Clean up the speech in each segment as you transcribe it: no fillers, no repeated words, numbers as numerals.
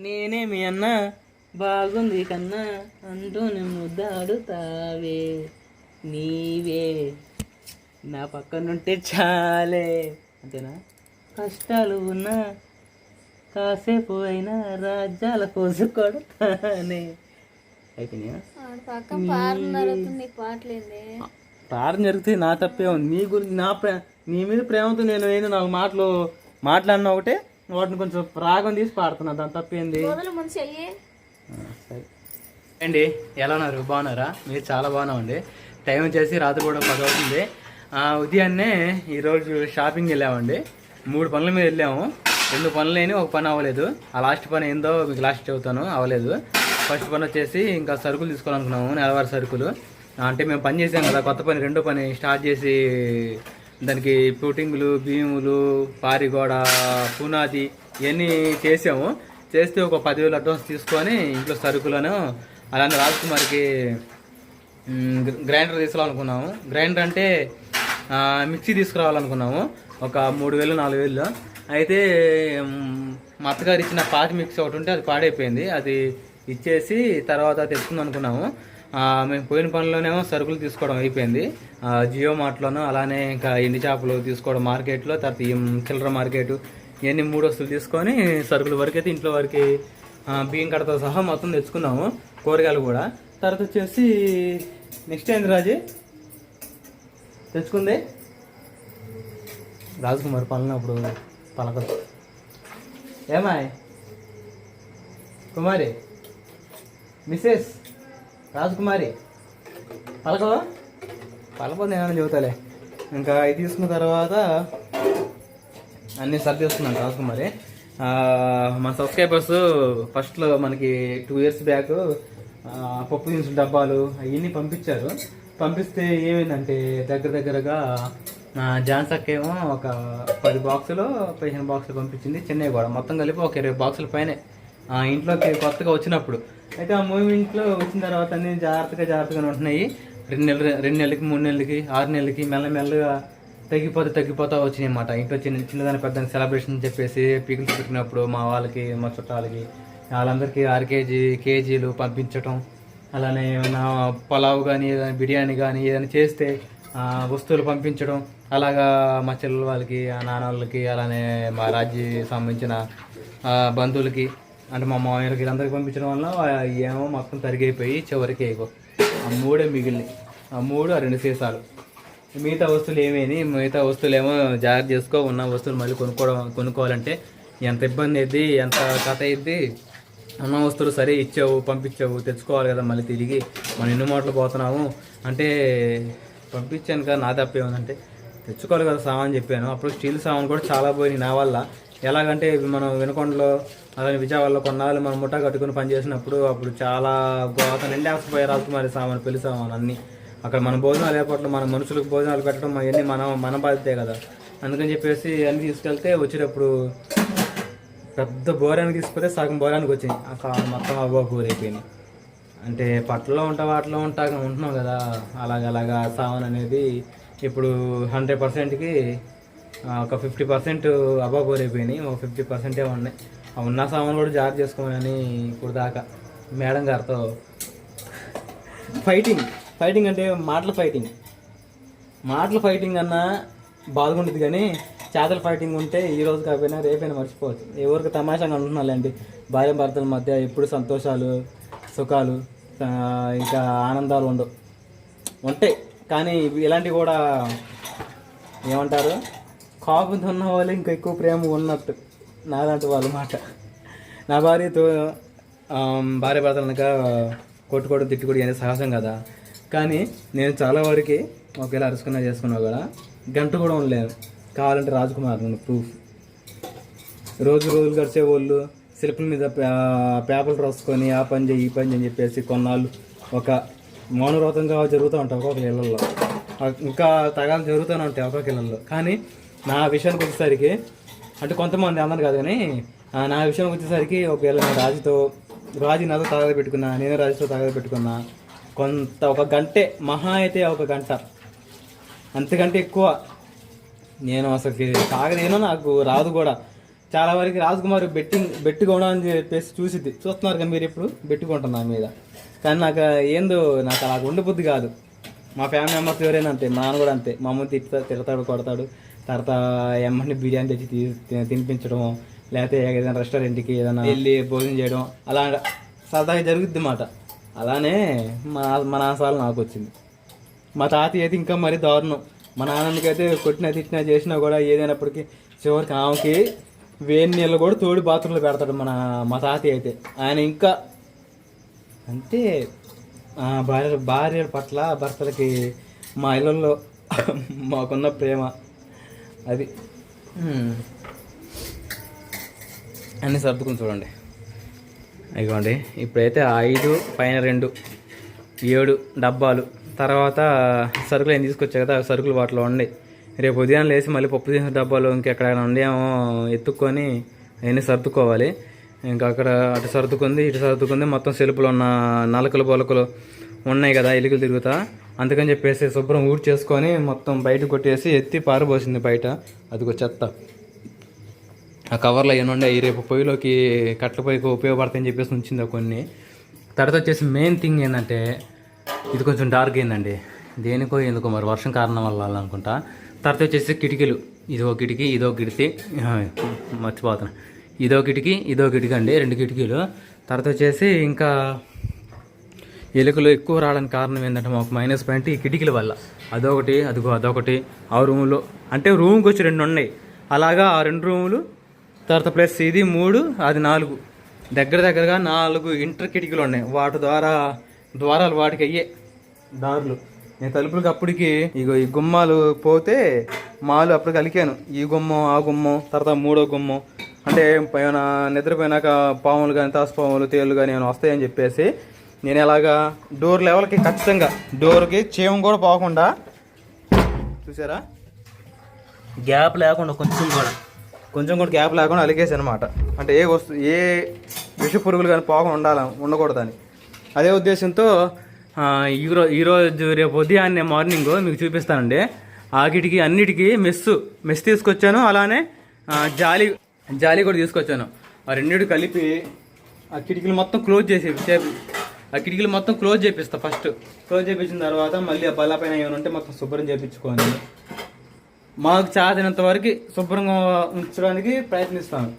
నేనే మీ అన్న బాగుంది కన్నా అంటూనే ముద్దాడుతావే నీవే నా పక్కనుంటే చాలే అంతేనా. కష్టాలు ఉన్నా కాసేపు అయినా రాజ్యాల కోసం కొడతానే. అయిపోయినాయా? ప్రార్థన జరిగితే నా తప్పే ఉంది. నీ గురించి నీ మీద ప్రేమతో నేను ఏంది 4 మాటలు మాట్లాడినా ఒకటే, వాటిని కొంచెం రాగం తీసి పాడుతున్నా, దాని తప్పేంది. సరే అండి, ఎలా ఉన్నారు? బాగున్నారా? మీరు చాలా బాగున్నామండి. టైం వచ్చేసి రాత్రి కూడా 10 అవుతుంది. ఉదయాన్నే ఈరోజు షాపింగ్ వెళ్ళామండి. 3 పనుల మీద వెళ్ళాము. 2 పనులు అయినా 1 పని అవ్వలేదు. ఆ లాస్ట్ పని ఏందో మీకు లాస్ట్ చెబుతాను. అవ్వలేదు. ఫస్ట్ పని వచ్చేసి ఇంకా సరుకులు తీసుకోవాలనుకున్నాము, నెలవారి సరుకులు. అంటే మేము పని చేసాం కదా, కొత్త పని 2వ పని స్టార్ట్ చేసి దానికి పుటింగులు, భీములు, పారిగోడ, పునాది ఇవన్నీ చేసాము. చేస్తే ఒక 10,000 అడ్వాన్స్ తీసుకొని ఇంట్లో సరుకులను అలానే రాజ్కుమార్కి గ్రైండర్ తీసుకోవాలనుకున్నాము. గ్రైండర్ అంటే మిక్సీ తీసుకురావాలనుకున్నాము, ఒక 3,000 4,000. అయితే మా అత్తగారు ఇచ్చిన పాత మిక్సీ ఒకటి ఉంటే అది పాడైపోయింది. అది ఇచ్చేసి తర్వాత తెచ్చుకుందాం అనుకున్నాము. మేము పోయిన పనిలోనేమో సరుకులు తీసుకోవడం అయిపోయింది. జియో మార్ట్లోనూ అలానే ఇంకా ఎండి చేపలు తీసుకోవడం మార్కెట్లో, తర్వాత చిల్లర మార్కెట్ ఇవన్నీ 3 వస్తువులు తీసుకొని సరుకుల వరకు అయితే ఇంట్లో వరకు బియ్యం కడతో సహా మొత్తం తెచ్చుకున్నాము, కూరగాయలు కూడా. తర్వాత వచ్చేసి నెక్స్ట్ ఏంది రాజీ తెచ్చుకుంది? రాజ్కుమార్ పలనప్పుడు పలకదు. ఏమాయ్ కుమారి, మిస్సెస్ రాజ్కుమారి పలకవా? పలకపోతే ఏమైనా చెబుతాలే. ఇంకా ఇది తీసుకున్న తర్వాత అన్నీ సర్దేస్తున్నాను. రాజ్కుమారి మన సబ్స్క్రైబర్స్ ఫస్ట్లో మనకి 2 years బ్యాక్ పప్పు దినుసులు డబ్బాలు అవన్నీ పంపించారు. పంపిస్తే ఏమైందంటే దగ్గరగా జాన్సక్ ఏమో ఒక 10 బాక్సులు 15 బాక్సులు పంపించింది. చెన్నై కూడా మొత్తం కలిపి ఒక 20 బాక్సుల పైనే ఇంట్లోకి కొత్తగా వచ్చినప్పుడు. అయితే ఆ మూమెంట్లో వచ్చిన తర్వాత అన్ని జాగ్రత్తగానే ఉంటున్నాయి. 2 నెలలకి 3 నెలలకి 6 నెలలకి మెల్లగా తగ్గిపోతా వచ్చినాయి అన్నమాట. ఇంట్లో చిన్నదాని పెద్ద సెలబ్రేషన్ చెప్పేసి పీకులు పెట్టినప్పుడు మా వాళ్ళకి, మా చుట్టాలకి, వాళ్ళందరికీ 6 కేజీలు పంపించటం. అలానే ఏమైనా పలావ్ కానీ ఏదైనా బిర్యానీ కానీ ఏదైనా చేస్తే వస్తువులు పంపించడం. అలాగా మా చెల్లెల వాళ్ళకి, నాన్న వాళ్ళకి, అలానే మా రాజ్యకి సంబంధించిన బంధువులకి, అంటే మా మామయ్యలకి వీళ్ళందరికీ పంపించడం వల్ల ఏమో మొత్తం తరిగైపోయి చివరికి ఆ 3 మిగిలినాయి. ఆ 3 ఆ 2 సీసాలు. మిగతా వస్తువులు మిగతా వస్తువులు ఏమో జాగ్రత్త చేసుకో. ఉన్న వస్తువులు మళ్ళీ కొనుక్కోవాలంటే ఎంత ఇబ్బంది అయింది, ఎంత కథ అయింది. ఉన్న వస్తువులు సరే ఇచ్చావు, పంపించావు, తెచ్చుకోవాలి కదా మళ్ళీ తిరిగి. మనం ఎన్ని మూటలు పోతున్నాము అంటే పంపించాను కదా, నా తప్ప ఏముందంటే తెచ్చుకోవాలి కదా సామాన్ చెప్పాను. అప్పుడు స్టీల్ సామాన్ కూడా చాలా పోయినాయి నా వల్ల. ఎలాగంటే మనం వినకొండలో అలాగే విజయవాడలో కొన్నాళ్ళు మనం ముఠా కట్టుకుని పనిచేసినప్పుడు అప్పుడు చాలా గోత నిండేకపోయాయి రాజ్కుమారి సామాన్, పెళ్లి సామాన్ అన్నీ. అక్కడ మన భోజనాలు ఏర్పాట్లు, మన మనుషులకు భోజనాలు పెట్టడం అవన్నీ మన బాధ్యతే కదా. అందుకని చెప్పేసి అన్నీ తీసుకెళ్తే వచ్చేటప్పుడు పెద్ద బోరానికి తీసుకుంటే సగం బోరానికి వచ్చింది. మొత్తం బోరైపోయినాయి. అంటే పట్లలో వాటిలో ఉంటున్నాం కదా, అలాగా సామాన్ అనేది ఇప్పుడు 100%కి ఒక 50% బోరైపోయినాయి. ఒక 50% ఉన్నాయి. ఉన్న సామాన్ కూడా జాగ్రత్త చేసుకోమని ఇప్పుడు దాకా మేడం గారితో ఫైటింగ్ అంటే మాటల ఫైటింగ్ అన్నా బాగుంటుంది. కానీ చేతల ఫైటింగ్ ఉంటే ఈరోజు కాకపోయినా రేపైనా మర్చిపోవచ్చు. ఎవరికి తమాషాగా ఉంటున్నాలండి. భార్య భర్తల మధ్య ఎప్పుడు సంతోషాలు, సుఖాలు, ఇంకా ఆనందాలు ఉంటాయి. కానీ ఇలాంటివి కూడా ఏమంటారు, కాపుతో ఉన్న వాళ్ళు ఇంకా ఎక్కువ ప్రేమ ఉన్నట్టు నాలాంటి వాళ్ళ మాట. నా భార్యతో భార్య భర్తలనక కొట్టుకోవడం, తిట్టుకోవడం అనేది సహజం కదా. కానీ నేను చాలా వరకు ఒకవేళ చేసుకున్నా కూడా గంట కూడా ఉండలేను. కావాలంటే రాజ్కుమార్ ప్రూఫ్. రోజు గడిచే వాళ్ళు శిల్పుల మీద పేపర్లు రాసుకొని ఆ పని చేయి ఈ పని అని చెప్పేసి కొన్నాళ్ళు ఒక మౌనవ్రతంగా జరుగుతూ ఉంటాయి ఒక్కొక్క ఇళ్ళల్లో. ఇంకా తగాలు జరుగుతూనే ఉంటాయి ఒక్కొక్క ఇళ్ళల్లో. కానీ నా విషయానికి వచ్చేసరికి, అంటే కొంతమంది అందరు కాదు కానీ నా విషయానికి వచ్చేసరికి ఒకవేళ నేను రాజీ నాతో తగద పెట్టుకున్నా, నేను రాజుతో తగద పెట్టుకున్నా ఒక గంటే, మహా అయితే ఒక గంట, అంతకంటే ఎక్కువ నేను అసలుకి తాగదేనో నాకు రాదు కూడా. చాలా వరకు రాజకుమారి బెట్టి కొనని చెప్పేసి చూస్తున్నారు కదా మీరు ఇప్పుడు బెట్టుకుంటున్నా మీద. కానీ నాకు ఏందో నాకు అలా ఉండబుద్ధి కాదు. మా ఫ్యామిలీ మెంబర్స్ ఎవరైనా అంతే, మా నాన్న కూడా అంతే. మా అమ్మ తిడతాడు కొడతాడు, తర్వాత ఎమ్మని బిర్యానీ తెచ్చి తినిపించడం, లేకపోతే ఏదైనా రెస్టారెంట్కి ఏదైనా వెళ్ళి భోజనం చేయడం అలా సరదాగా జరుగుద్ది మాట. అలానే మా నాన్న సార్లు నాకు వచ్చింది. మా తాతయ్య అయితే ఇంకా మరీ దారుణం. మా నాన్నకి అయితే కొట్టినా తిట్టినా చేసినా కూడా ఏదైనప్పటికీ చివరికి ఆమెకి వేడి నీళ్ళు కూడా తోడి బాత్రూంలో పెడతాడు మా తాతయ్య అయితే. ఆయన ఇంకా అంటే భార్య పట్ల భర్తలకి మా ఇళ్ళల్లో మాకున్న ప్రేమ అది అన్నీ సర్దుకుని చూడండి. ఇదిగోండి ఇప్పుడైతే 5 పైన 2 7 డబ్బాలు, తర్వాత సరుకులు ఏం తీసుకొచ్చా కదా సరుకులు వాటిలో ఉండి, రేపు ఉదయం లేచి మళ్ళీ పప్పు తీసిన డబ్బాలు ఇంకెక్కడైనా ఉండేమో ఎత్తుక్కొని అవన్నీ సర్దుకోవాలి. ఇంకా అక్కడ అటు సర్దుకుంది ఇటు సర్దుకుంది, మొత్తం సెలుపులు ఉన్న నలకలు బొలకలు ఉన్నాయి కదా ఎలుకలు తిరుగుతా, అందుకని చెప్పేసి శుభ్రం ఊడి చేసుకొని మొత్తం బయట కొట్టేసి ఎత్తి పారబోసింది బయట. అదిగో చెత్త ఆ కవర్లో ఏముండే రేపు పొయ్యిలోకి కట్ల పొయ్యికి ఉపయోగపడతాయని చెప్పేసి ఉంచింది కొన్ని. తర్వాత వచ్చేసి మెయిన్ థింగ్ ఏంటంటే ఇది కొంచెం డార్క్ అయిందండి, దేనికో ఎందుకో మరి వర్షం కారణం వల్ల అనుకుంటా. తర్వాత వచ్చేసి కిటికీలు, ఇదో కిటికీ ఇదో కిటికీ మర్చిపోతున్నా, ఇదో కిటికీ అండి 2 కిటికీలు. తర్వాత వచ్చేసి ఇంకా ఎలుకలు ఎక్కువ రావడానికి కారణం ఏంటంటే మాకు మైనస్ పాయింట్ ఈ కిటికీల వల్ల. అదొకటి ఆ రూములో అంటే రూమ్కి వచ్చి 2 ఉన్నాయి, అలాగా ఆ 2 రూములు, తర్వాత ప్లస్ ఇది 3 అది 4, దగ్గరగా 4 ఇంటర్ కిటికీలు ఉన్నాయి. వాటి ద్వారాలు వాటికి అయ్యే దారులు. నేను తలుపులకి అప్పటికి ఇగో ఈ గుమ్మాలు పోతే మాలు అప్పుడు కలికాను, ఈ గుమ్మం ఆ గుమ్మం, తర్వాత 3వ గుమ్మం. అంటే ఏమైనా నిద్రపోయినాక పాములు కానీ తాసుపాములు తేళ్ళు కానీ ఏమైనా వస్తాయని చెప్పేసి నేను ఎలాగా డోర్ లెవెల్కి ఖచ్చితంగా డోర్కి చీమ కూడా పోకుండా చూసారా గ్యాప్ లేకుండా కొంచెం కూడా గ్యాప్ లేకుండా అలిగేసి అనమాట. అంటే ఏ విష పురుగులు కానీ పోకుండా ఉండకూడదని అదే ఉద్దేశంతో ఈరోజు రేపు ఉదయాన్నే మార్నింగ్ మీకు చూపిస్తానండి. ఆకిటికి అన్నిటికీ మెస్ తీసుకొచ్చాను, అలానే జాలి కూడా తీసుకొచ్చాను. ఆ 2 కలిపి ఆ కిటికీలు మొత్తం క్లోజ్ చేపిస్తా. ఫస్ట్ క్లోజ్ చేపించిన తర్వాత మళ్ళీ ఆ బల్ల పైన ఏమైనా ఉంటే మొత్తం శుభ్రం చేయించుకోండి. మాకు చాదినంత వరకు శుభ్రంగా ఉంచడానికి ప్రయత్నిస్తాను.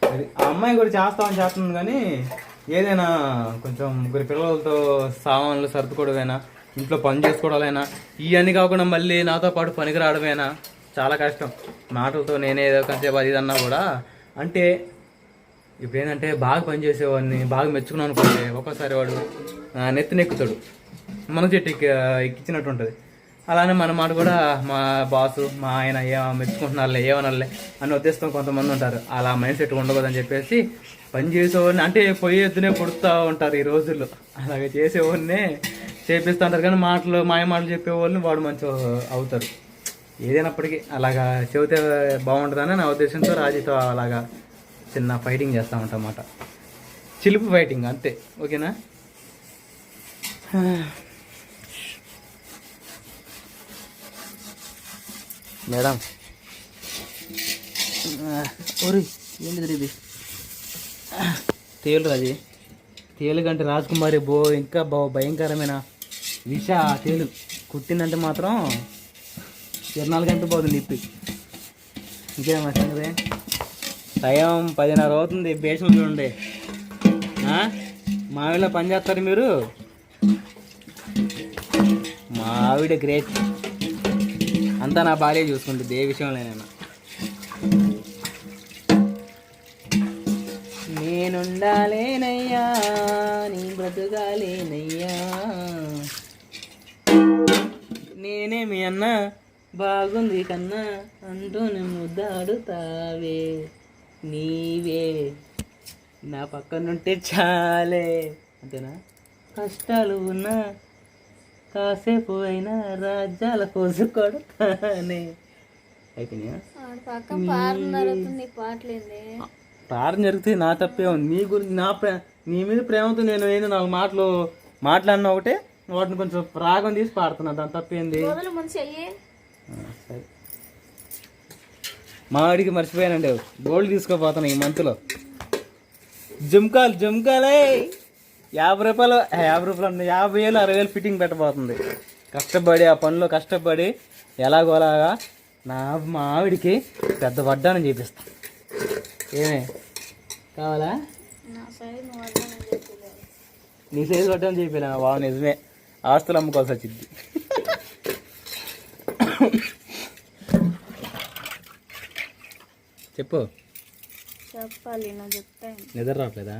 అది ఆ అమ్మాయి కూడా చేస్తాను కానీ ఏదైనా కొంచెం 3 పిల్లలతో సామాన్లు సర్దుకోవడమైనా, ఇంట్లో పని చేసుకోవడాలైనా, ఇవన్నీ కాకుండా మళ్ళీ నాతో పాటు పనికి రావడమైనా చాలా కష్టం. మాటలతో నేనే ఏదో కొంచెం అది అన్నా కూడా అంటే ఇప్పుడు ఏంటంటే బాగా పనిచేసేవాడిని బాగా మెచ్చుకున్నాను అనుకోండి, ఒక్కోసారి వాడు నెత్తినెక్కుతాడు, మన చెట్టు ఎక్కించినట్టు ఉంటుంది. అలానే మన మాట కూడా మా బాసు మా ఆయన మెచ్చుకుంటున్నారులే ఏమనాలే అని ఉద్దేశం కొంతమంది ఉంటారు. అలా మైండ్ సెట్ ఉండకూడదని చెప్పేసి పని చేసేవాడిని అంటే పొయ్యి ఎద్దునే పుడుతూ ఉంటారు ఈ రోజుల్లో. అలాగే చేసేవాడినే చేపిస్తూ ఉంటారు, కానీ మాయ మాటలు చెప్పేవాళ్ళని వాడు మంచిగా అవుతారు. ఏదైనప్పటికీ అలాగా చెబితే బాగుంటుందని నా ఉద్దేశంతో రాజీతో అలాగా చిన్న ఫైటింగ్ చేస్తూ ఉంటాం అన్నమాట. చిలుపు ఫైటింగ్ అంతే, ఓకేనా? మేడం ఓరి ఏంటిది ఇది? తేలు అది, తేలు కంటే రాజకుమారి ఇంకా భయంకరమైన తేలు కుట్టిందంటే మాత్రం 24 గంటలు పోతుంది నిప్పి. ఇంకేమా సంగతి? టైం 10:30 అవుతుంది. బేసం చూడండి, మా ఆవిడ పని చేస్తారు మీరు. మా ఆవిడ గ్రేట్, అంతా నా భార్య చూసుకుంటుంది ఏ విషయంలోనైనా. నేనుండాలేనయ్యా నీ బ్రతుకాలేనయ్యా, నేనే మీ అన్న బాగుంది కన్నా అంటూ ముద్దాడుతావే, నీవే నా పక్కనుంటే చాలే. అంతేనా? కష్టాలు ఉన్నా కాసేపు అయినా రాజ్యాల కోసం కొడతానే. అయిపోయినాయా? ప్రార్థన జరిగితే నా తప్పే ఉంది. నీ గురించి నీ మీద ప్రేమతో నేను ఏంది 4 మాటలు మాట్లాడిన ఒకటే, వాటిని కొంచెం రాగం తీసి పాడుతున్నా, దాని తప్పేంది? సరే మా వాడికి మర్చిపోయానండి, గోల్డ్ తీసుకోపోతాను ఈ మంత్లో. జుమ్కాలే 50 రూపాయలు 50,000 60,000 ఫిట్టింగ్ పెట్టబోతుంది. కష్టపడి ఆ పనిలో కష్టపడి ఎలాగోలాగా మా ఆవిడికి పెద్ద వడ్డానం చేపిస్తా. ఏమే కావాలా? నీ సైజు వడ్డానం చేపినా బాగా నిజమే, ఆస్తులు అమ్ముకోవాల్సి వచ్చింది. చెప్పు. చెప్పాలి, నా చెప్తాను. నిద్ర రావట్లేదా?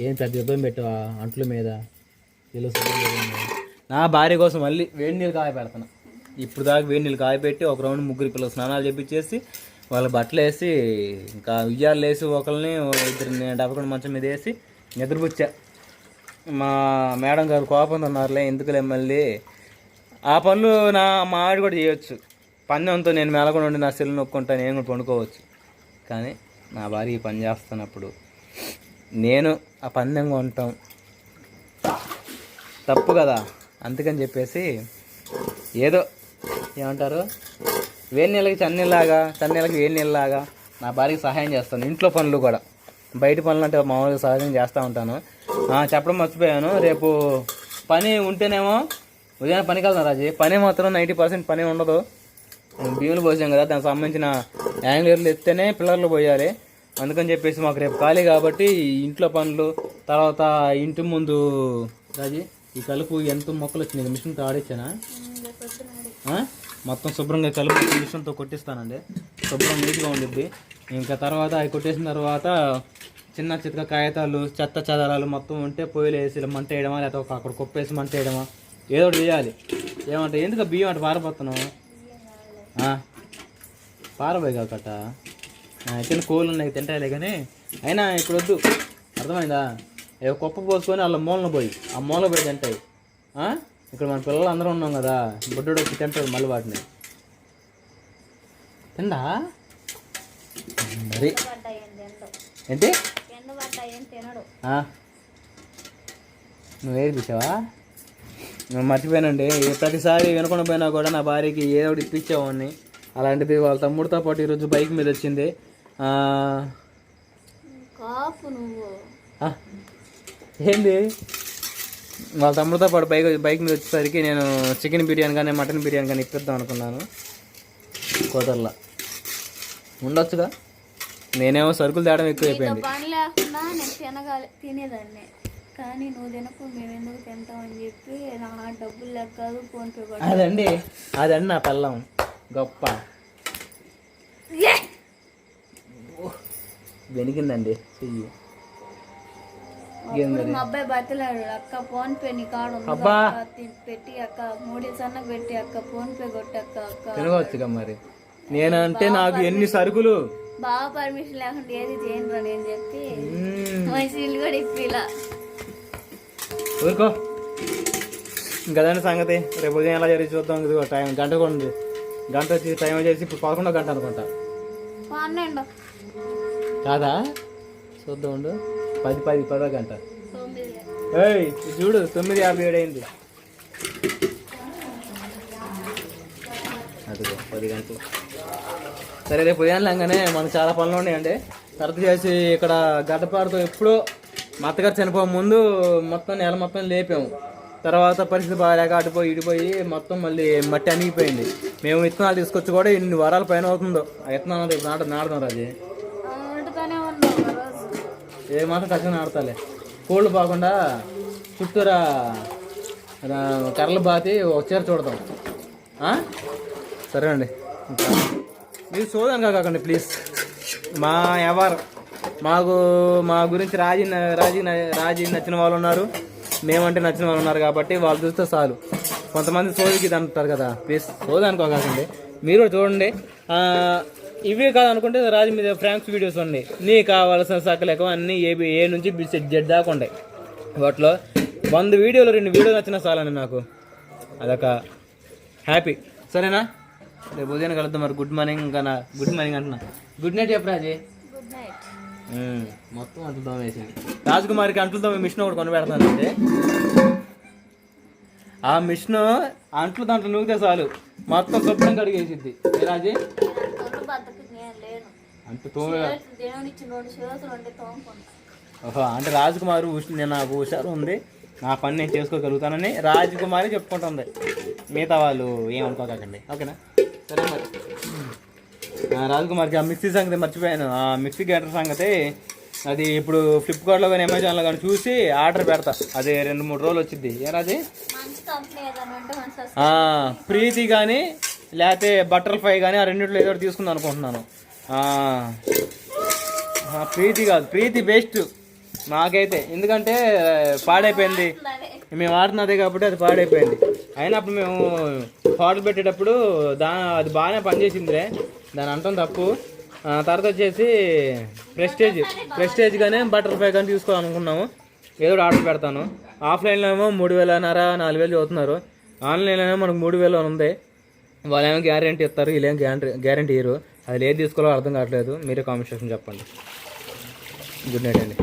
ఏం పెద్ద యుద్ధం పెట్టావా అంట్ల మీద? నా భార్య కోసం మళ్ళీ వేడి నీళ్ళు కాయ పెడతాను. ఇప్పుడు దాకా వేడి నీళ్ళు కాయ పెట్టి ఒక రౌండ్ ముగ్గురు పిల్లలు స్నానాలు చేపించేసి వాళ్ళ బట్టలు వేసి ఇంకా ఉయ్యాలు వేసి ఒకరిని ఇద్దరిని డబ్బకుండా మంచం మీద వేసి నిద్రపుచ్చా. మా మేడం గారు కోపంతో ఉన్నారులే, ఎందుకులే మళ్ళీ ఆ పనులు మా ఆవిడ కూడా చేయొచ్చు. పందెంతో నేను మెలకొని ఉండి నా సెల్ నొక్కుంటా, నేను కూడా పండుకోవచ్చు. కానీ నా భార్య ఈ పని చేస్తున్నప్పుడు నేను ఆ పందెంగా ఉంటాం తప్పు కదా. అందుకని చెప్పేసి ఏదో ఏమంటారు, వేడి నీళ్ళకి చన్నీళ్ళకి వేడి నీళ్ళలాగా నా భార్యకి సహాయం చేస్తాను. ఇంట్లో పనులు కూడా, బయట పనులు అంటే మామూలుగా సహాయం చేస్తూ ఉంటాను. చెప్పడం మర్చిపోయాను, రేపు పని ఉంటేనేమో ఉదయం పనికి వెళ్తాను రాజీ. పని మాత్రం 90% పని ఉండదు. బియ్యలు పోసాం కదా, దానికి సంబంధించిన యాంగ్లర్లు ఎత్తేనే పిల్లర్లు పోయాలి. అందుకని చెప్పేసి మాకు రేపు ఖాళీ కాబట్టి ఇంట్లో పనులు, తర్వాత ఇంటి ముందు రాజీ ఈ కలుపు ఎంత మొక్కలు వచ్చినాయి, మిషన్తో ఆడిచ్చానా? మొత్తం శుభ్రంగా కలుపు మిషన్తో కొట్టిస్తానండి, శుభ్రం నీట్గా ఉండిద్ది. ఇంకా తర్వాత అవి కొట్టేసిన తర్వాత చిన్న చితక కాగితాలు చెత్త చెదరాలు మొత్తం ఉంటే పొయ్యిలు వేసి మంట వేయడమా, లేకపోతే అక్కడ కుప్పేసి మంట వేయడమా, ఏదో ఒకటి చేయాలి. ఏమంటే ఎందుకు బియ్యం అంటే పారపోతున్నావు? పారబోయి కాకట చిన్న కోళ్ళు ఉన్నాయి తింటాయిలే, కానీ అయినా ఇప్పుడు వద్దు, అర్థమైందా? కుప్ప పోసుకొని వాళ్ళ మూలన పోయి ఆ మూల పోయి తింటాయి. ఇక్కడ మన పిల్లలు అందరూ ఉన్నాం కదా, బుడ్డోడు వచ్చి తింటాడు మళ్ళీ వాటిని. తిండా మరి ఏంటి నువ్వు ఏది పిచ్చావా? నువ్వు మర్చిపోయానండి, ప్రతిసారి వినకుండా పోయినా కూడా నా భార్యకి ఏదో ఒకటి ఇప్పించేవాడిని. అలాంటిది వాళ్ళ తమ్ముడితో పాటు ఈరోజు బైక్ మీద వచ్చింది. ఏంది వాళ్ళ తమ్ముడితో పాటు బైక్ మీద వచ్చేసరికి నేను చికెన్ బిర్యానీ కానీ మటన్ బిర్యానీ కానీ ఇప్పిద్దాం అనుకున్నాను. కుదరలా, ఉండొచ్చుగా. నేనేమో సరుకులు తేడం ఎక్కువ అయిపోయింది. పని లేకుండా నేను తినేదాన్ని, కానీ నువ్వు తినకు మేము ఎందుకు తింటామని చెప్పి నా డబ్బులు లెక్కదు ఫోన్పే. అదండి నా పిల్లం గొప్ప వెనికిందండి చెయ్యి. మా అబ్బాయి బతలాడు, అక్క ఫోన్ పే నీ కాడు పెట్టి అక్క 3 సన్నకు పెట్టి అక్క ఫోన్ పే కొట్టి అక్క తినవచ్చుగా. మరి నేనంటే నాకు ఎన్ని సరుకులు, బాగా పర్మిషన్ లేకుండా ఏది చేయను నేను చెప్పి మనుషులు కూడా ఇప్పిలా ఊరుకో. ఇంకదండి సంగతి. రేపు ఉదయం ఎలా జరిగి చూద్దాం. ఇదిగో టైం గంట కూడా ఉంది, గంట వచ్చి టైం వచ్చేసి ఇప్పుడు 11వ గంట అనుకుంటా. 12 కాదా? చూద్దాం ఉండు, 10వ గంట. ఏయ్ చూడు 9:57 అయింది. అదిగో 10 గంటలు. సరే రేపు ఉదయం లాగానే మనకు చాలా పనులు ఉన్నాయండి. తరచు చేసి ఇక్కడ గడ్డపాడుతో ఎప్పుడో మా అత్తగారు చనిపోయే ముందు మొత్తం నెల మొత్తం లేపాము. తర్వాత పరిస్థితి బాగాలేక అటుపోయి ఇడిపోయి మొత్తం మళ్ళీ మట్టి అణిగిపోయింది. మేము విత్తనాలు తీసుకొచ్చి కూడా ఇన్ని వారాల పైన అవుతుందో ఆ విత్తనాలు రేపు నాటుదాం రాజు. ఏ మాత్రం ఖచ్చితంగా నాడతాలే, కోళ్ళు పోకుండా చుట్టూరా కర్రలు బాతి వచ్చారు చూడతాం. సరే అండి, మీరు చూడడానికి కాకండి ప్లీజ్. మా ఎవరు మా గురించి రాజీ నచ్చిన వాళ్ళు ఉన్నారు, మేమంటే నచ్చిన వాళ్ళు ఉన్నారు కాబట్టి వాళ్ళు చూస్తే చాలు. కొంతమంది సోదికి అంటారు కదా, ప్లీజ్ చూడడానికి మీరు కూడా చూడండి. ఇవే కాదనుకుంటే రాజు మీద ఫ్రాంక్స్ వీడియోస్ ఉన్నాయి, నీకు కావాల్సిన సకలేక అన్నీ ఏ నుంచి జెడ్ దాకా ఉంటాయి. వాటిలో 100 వీడియోలు 2 వీడియోలు నచ్చినా చాలండి నాకు, అదొక హ్యాపీ. సరేనా? రేపు ఉదయం కలుద్దాం. మరి గుడ్ మార్నింగ్ అంటున్నా. గుడ్ నైట్ చెప్పు రాజీ. మొత్తం అంట్లు దోమ వేసింది. రాజకుమారికి అంట్లు దోమ మిషన్ ఒకటి కొనిపెడతానంటే ఆ మిషన్ అంట్లు దాంట్లో నూగితే చాలు మొత్తం శుభ్రంగా కడిగేసిద్ది. రాజీ అంటే దేవుని ఇచ్చిన 2 చేతులు ఉంటే తోముకుంటా. ఓహో, అంటే రాజకుమారి నేను నాకు హుషారు ఉంది, నా పని నేను చేసుకోగలుగుతానని రాజకుమారి చెప్పుకుంటుంది. మిగతా వాళ్ళు ఏమనుకోకండి, ఓకేనా? సరే మరి రాజకుమారికి ఆ మిక్సీ సంగతి మర్చిపోయాను. ఆ మిక్సీ గ్రైండర్ సంగతి అది ఇప్పుడు ఫ్లిప్కార్ట్లో కానీ అమెజాన్లో కానీ చూసి ఆర్డర్ పెడతా. అది 2-3 రోజులు వచ్చింది. ఏరాది మంచి కంపెనీ ఏదైనా ఉంటే మంచి ప్రీతి కానీ లేకపోతే బటర్ఫ్లై కానీ ఆ రెండింటిలో ఏదో ఒకటి తీసుకుందాం అనుకుంటున్నాను. ప్రీతి కాదు, ప్రీతి బెస్ట్ నాకైతే. ఎందుకంటే పాడైపోయింది, మేము వాడుతున్నదే కాబట్టి అది పాడైపోయింది. అయినప్పుడు మేము హోటల్ పెట్టేటప్పుడు అది బాగానే పనిచేసిందిలే, దాని అంతం తప్పు. తర్వాత వచ్చేసి ప్రెస్టేజ్ కానీ బటర్ఫ్లై కానీ తీసుకోవాలనుకున్నాము. ఏదో ఆర్డర్ పెడతాను. ఆఫ్లైన్లో ఏమో 3,500-4,000 చదువుతున్నారు, ఆన్లైన్లో ఏమో మనకు 3,000 ఉంది. వాళ్ళు ఏమో గ్యారెంటీ ఇస్తారు, వీళ్ళేమో గ్యారెంటీ ఇయ్యరు. అది ఏది తీసుకోవాలో అర్థం కావట్లేదు. మీరే కామెంట్ సెక్షన్ చెప్పండి. గుడ్ నైట్ అండి.